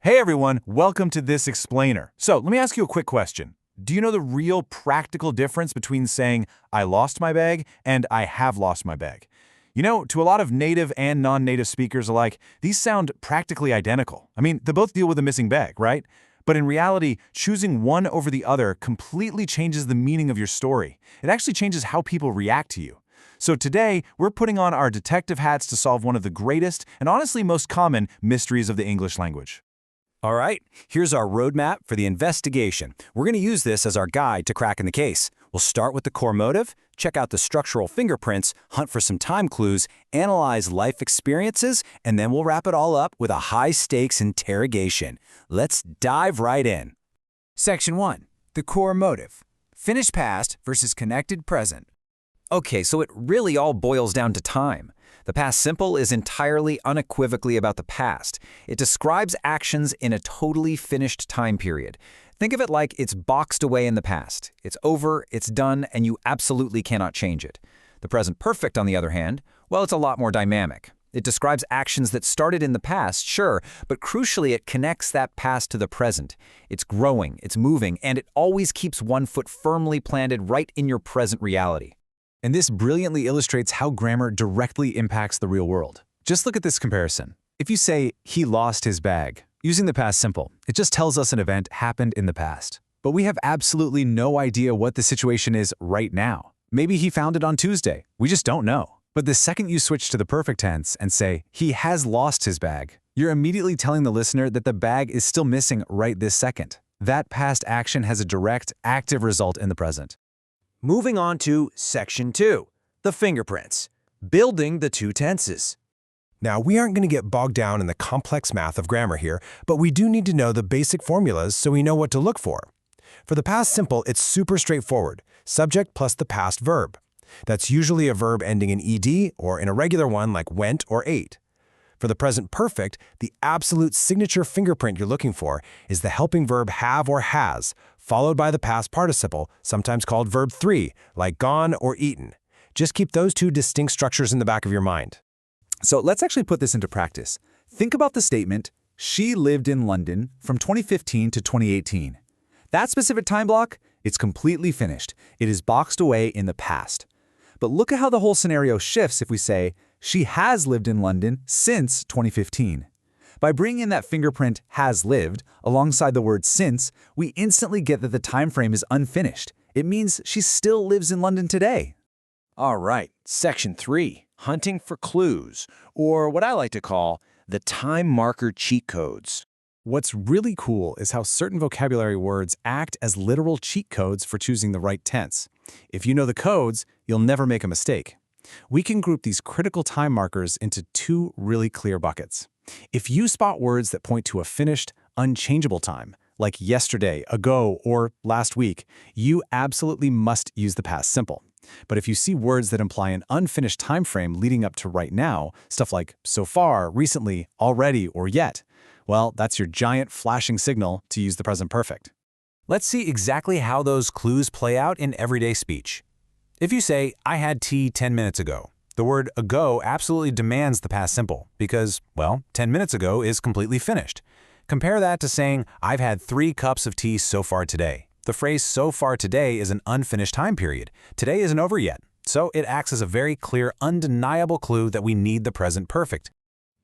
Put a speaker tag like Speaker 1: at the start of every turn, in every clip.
Speaker 1: Hey everyone, welcome to This Explainer. So let me ask you a quick question. Do you know the real practical difference between saying, I lost my bag and I have lost my bag? You know, to a lot of native and non-native speakers alike, these sound practically identical. I mean, they both deal with a missing bag, right? But in reality, choosing one over the other completely changes the meaning of your story. It actually changes how people react to you. So today, we're putting on our detective hats to solve one of the greatest and honestly most common mysteries of the English language.
Speaker 2: All right, here's our roadmap for the investigation. We're going to use this as our guide to cracking the case. We'll start with the core motive, check out the structural fingerprints, hunt for some time clues, analyze life experiences, and then we'll wrap it all up with a high-stakes interrogation. Let's dive right in.
Speaker 3: Section 1. The core motive. Finished past versus connected present.
Speaker 2: Okay, so it really all boils down to time. The past simple is entirely unequivocally about the past. It describes actions in a totally finished time period. Think of it like it's boxed away in the past. It's over, it's done, and you absolutely cannot change it. The present perfect, on the other hand, well, it's a lot more dynamic. It describes actions that started in the past, sure, but crucially it connects that past to the present. It's growing, it's moving, and it always keeps one foot firmly planted right in your present reality.
Speaker 1: And this brilliantly illustrates how grammar directly impacts the real world. Just look at this comparison. If you say, he lost his bag, using the past simple, it just tells us an event happened in the past. But we have absolutely no idea what the situation is right now. Maybe he found it on Tuesday. We just don't know. But the second you switch to the perfect tense and say, he has lost his bag, you're immediately telling the listener that the bag is still missing right this second. That past action has a direct, active result in the present.
Speaker 4: Moving on to Section 2, the fingerprints, building the two tenses.
Speaker 5: Now, we aren't going to get bogged down in the complex math of grammar here, but we do need to know the basic formulas so we know what to look for. For the past simple, it's super straightforward, subject plus the past verb. That's usually a verb ending in ed or in a regular one like went or ate. For the present perfect, the absolute signature fingerprint you're looking for is the helping verb have or has, followed by the past participle, sometimes called verb 3, like gone or eaten. Just keep those two distinct structures in the back of your mind.
Speaker 6: So let's actually put this into practice. Think about the statement, she lived in London from 2015 to 2018. That specific time block, it's completely finished. It is boxed away in the past. But look at how the whole scenario shifts if we say, she has lived in London since 2015. By bringing in that fingerprint has lived alongside the word since, we instantly get that the time frame is unfinished. It means she still lives in London today.
Speaker 4: All right, Section 3, hunting for clues, or what I like to call the time marker cheat codes.
Speaker 5: What's really cool is how certain vocabulary words act as literal cheat codes for choosing the right tense. If you know the codes, you'll never make a mistake. We can group these critical time markers into two really clear buckets. If you spot words that point to a finished, unchangeable time, like yesterday, ago, or last week, you absolutely must use the past simple. But if you see words that imply an unfinished time frame leading up to right now, stuff like so far, recently, already, or yet, well, that's your giant flashing signal to use the present perfect.
Speaker 1: Let's see exactly how those clues play out in everyday speech. If you say, I had tea 10 minutes ago, the word ago absolutely demands the past simple because, well, 10 minutes ago is completely finished. Compare that to saying, I've had 3 cups of tea so far today. The phrase so far today is an unfinished time period. Today isn't over yet, so it acts as a very clear, undeniable clue that we need the present perfect.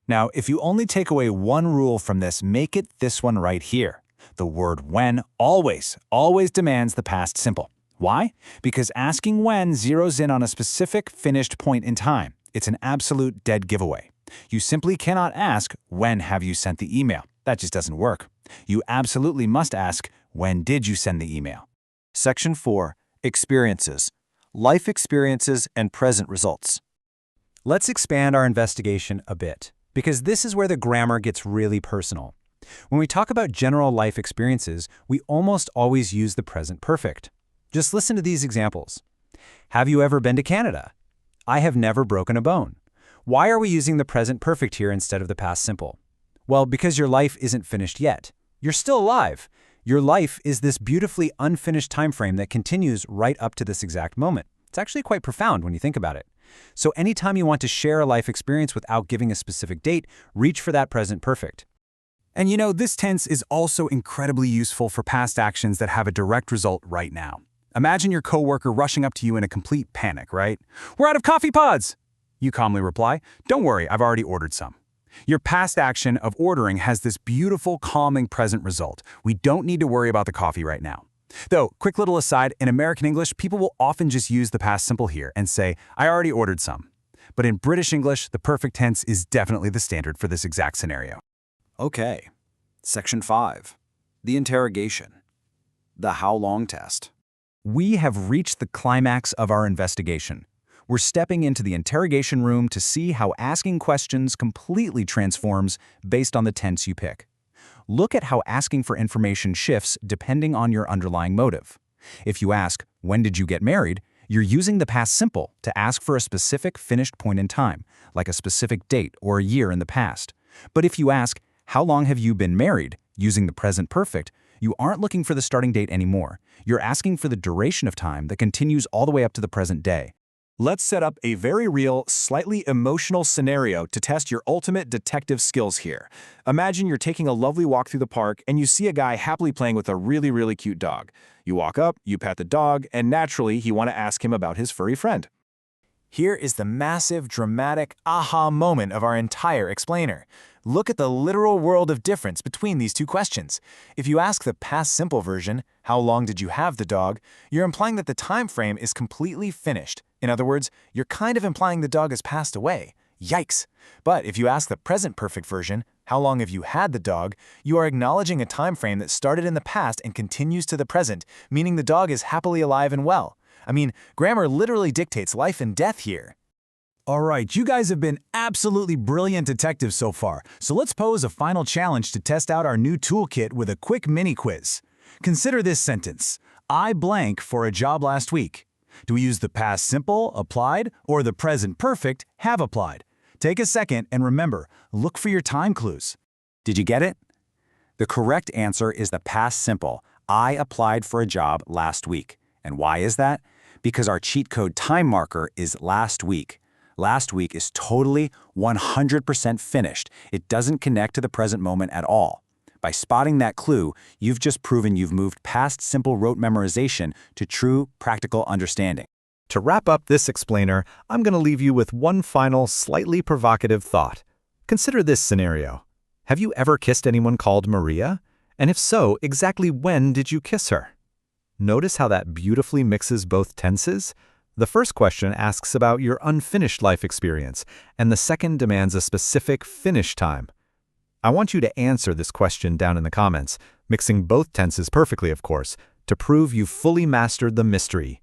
Speaker 1: Now, if you only take away one rule from this, make it this one right here. The word when always demands the past simple. Why? Because asking when zeroes in on a specific finished point in time. It's an absolute dead giveaway. You simply cannot ask, when have you sent the email? That just doesn't work. You absolutely must ask, when did you send the email?
Speaker 4: Section 4, experiences, life experiences and present results.
Speaker 2: Let's expand our investigation a bit, because this is where the grammar gets really personal. When we talk about general life experiences, we almost always use the present perfect. Just listen to these examples. Have you ever been to Canada? I have never broken a bone. Why are we using the present perfect here instead of the past simple? Well, because your life isn't finished yet. You're still alive. Your life is this beautifully unfinished time frame that continues right up to this exact moment. It's actually quite profound when you think about it. So anytime you want to share a life experience without giving a specific date, reach for that present perfect. And this tense is also incredibly useful for past actions that have a direct result right now. Imagine your coworker rushing up to you in a complete panic, right? "We're out of coffee pods!" You calmly reply, "Don't worry, I've already ordered some." Your past action of ordering has this beautiful, calming present result. We don't need to worry about the coffee right now. Though, quick little aside, in American English, people will often just use the past simple here and say, "I already ordered some." But in British English, the perfect tense is definitely the standard for this exact scenario.
Speaker 3: Okay. Section 5. The interrogation. The how long test.
Speaker 2: We have reached the climax of our investigation. We're stepping into the interrogation room to see how asking questions completely transforms based on the tense you pick. Look at how asking for information shifts depending on your underlying motive. If you ask, "When did you get married?" you're using the past simple to ask for a specific finished point in time, like a specific date or a year in the past. But if you ask, "How long have you been married?" using the present perfect, you aren't looking for the starting date anymore. You're asking for the duration of time that continues all the way up to the present day.
Speaker 1: Let's set up a very real, slightly emotional scenario to test your ultimate detective skills here. Imagine you're taking a lovely walk through the park and you see a guy happily playing with a really, really cute dog. You walk up, you pet the dog, and naturally you want to ask him about his furry friend. Here is the massive, dramatic aha moment of our entire explainer. Look at the literal world of difference between these two questions. If you ask the past simple version, "How long did you have the dog?" you're implying that the time frame is completely finished. In other words, you're kind of implying the dog has passed away. Yikes! But if you ask the present perfect version, "How long have you had the dog?" you are acknowledging a time frame that started in the past and continues to the present, meaning the dog is happily alive and well. I mean, grammar literally dictates life and death here. All right, you guys have been absolutely brilliant detectives so far, so let's pose a final challenge to test out our new toolkit with a quick mini quiz. Consider this sentence: "I blank for a job last week." Do we use the past simple, applied, or the present perfect, have applied? Take a second and remember, look for your time clues.
Speaker 2: Did you get it? The correct answer is the past simple. I applied for a job last week. And why is that? Because our cheat code time marker is last week. Last week is totally 100% finished. It doesn't connect to the present moment at all. By spotting that clue, you've just proven you've moved past simple rote memorization to true, practical understanding.
Speaker 5: To wrap up this explainer, I'm going to leave you with one final, slightly provocative thought. Consider this scenario. Have you ever kissed anyone called Maria? And if so, exactly when did you kiss her? Notice how that beautifully mixes both tenses? The first question asks about your unfinished life experience, and the second demands a specific finish time. I want you to answer this question down in the comments, mixing both tenses perfectly, of course, to prove you've fully mastered the mystery.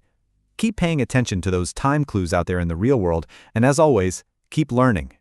Speaker 5: Keep paying attention to those time clues out there in the real world, and as always, keep learning.